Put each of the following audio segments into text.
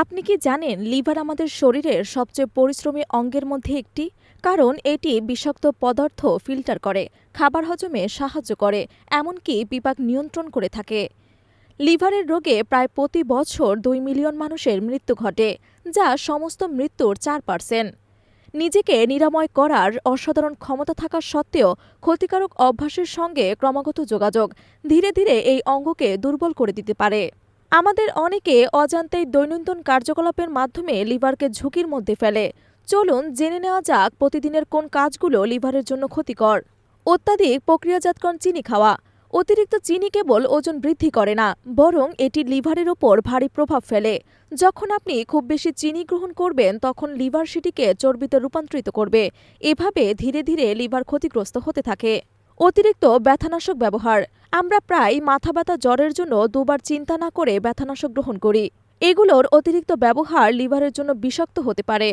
আপনি কি জানেন লিভার আমাদের শরীরের সবচেয়ে পরিশ্রমী অঙ্গের মধ্যে একটি? কারণ এটি বিষাক্ত পদার্থ ফিল্টার করে, খাবার হজমে সাহায্য করে, এমনকি বিপাক নিয়ন্ত্রণ করে থাকে। লিভারের রোগে প্রায় প্রতি বছর 2 মিলিয়ন মানুষের মৃত্যু ঘটে, যা সমস্ত মৃত্যুর 4%। নিজেকে নিরাময় করার অসাধারণ ক্ষমতা থাকা সত্ত্বেও ক্ষতিকারক অভ্যাসের সঙ্গে ক্রমাগত যোগাযোগ ধীরে ধীরে এই অঙ্গকে দুর্বল করে দিতে পারে। আমাদের অনেকে অজান্তেই দৈনন্দিন কার্যকলাপের মাধ্যমে লিভারকে ঝুঁকির মধ্যে ফেলে। চলুন জেনে নেওয়া যাক প্রতিদিনের কোন কাজগুলো লিভারের জন্য ক্ষতিকর। অত্যাধিক প্রক্রিয়াজাতকরণ চিনি খাওয়া। অতিরিক্ত চিনি কেবল ওজন বৃদ্ধি করে না, বরং এটি লিভারের ওপর ভারী প্রভাব ফেলে। যখন আপনি খুব বেশি চিনি গ্রহণ করবেন, তখন লিভার সেটিকে চর্বিতে রূপান্তরিত করবে। এভাবে ধীরে ধীরে লিভার ক্ষতিগ্রস্ত হতে থাকে। অতিরিক্ত ব্যথানাশক ব্যবহার। আমরা প্রায় মাথা ব্যথা জ্বরের জন্য দুবার চিন্তা না করে ব্যথানাশক গ্রহণ করি। এগুলোর অতিরিক্ত ব্যবহার লিভারের জন্য বিষাক্ত হতে পারে।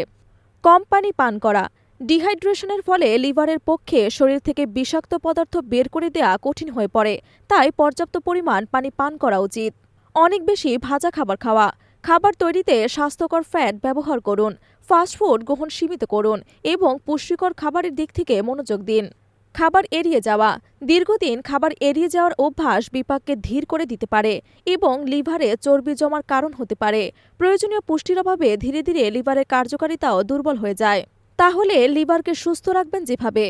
কম পানি পান করা। ডিহাইড্রেশনের ফলে লিভারের পক্ষে শরীর থেকে বিষাক্ত পদার্থ বের করে দেওয়া কঠিন হয়ে পড়ে, তাই পর্যাপ্ত পরিমাণ পানি পান করা উচিত। অনেক বেশি ভাজা খাবার খাওয়া। খাবার তৈরিতে স্বাস্থ্যকর ফ্যাট ব্যবহার করুন, ফাস্টফুড গ্রহণ সীমিত করুন এবং পুষ্টিকর খাবারের দিক থেকে মনোযোগ দিন। খাবার এড়িয়ে যাওয়া। দীর্ঘদিন খাবার এড়িয়ে যাওয়ার অভ্যাস বিপাককে ধীর করে দিতে পারে এবং লিভারে চর্বি জমার কারণ হতে পারে। প্রয়োজনীয় পুষ্টির অভাবে ধীরে ধীরে লিভারের কার্যকারিতাও দুর্বল হয়ে যায়। তাহলে লিভারকে সুস্থ রাখবেন যেভাবে: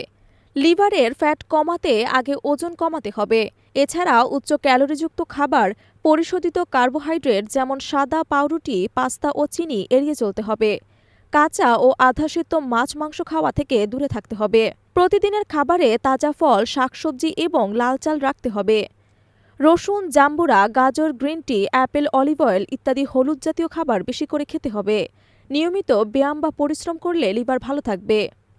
লিভারের ফ্যাট কমাতে আগে ওজন কমাতে হবে। এছাড়া উচ্চ ক্যালোরিযুক্ত খাবার, পরিশোধিত কার্বোহাইড্রেট যেমন সাদা পাউরুটি, পাস্তা ও চিনি এড়িয়ে চলতে হবে। কাঁচা ও আধাসিদ্ধ মাছ মাংস খাওয়া থেকে দূরে থাকতে হবে। প্রতিদিনের খাবারে তাজা ফল, শাকসবজি এবং লাল চাল রাখতে হবে। রসুন, জাম্বুরা, গাজর, green tea, Apple, olive oil ইত্যাদি হলুদ জাতীয় খাবার বেশি করে খেতে হবে। নিয়মিত ব্যায়াম বা পরিশ্রম করলে লিভার ভালো থাকবে।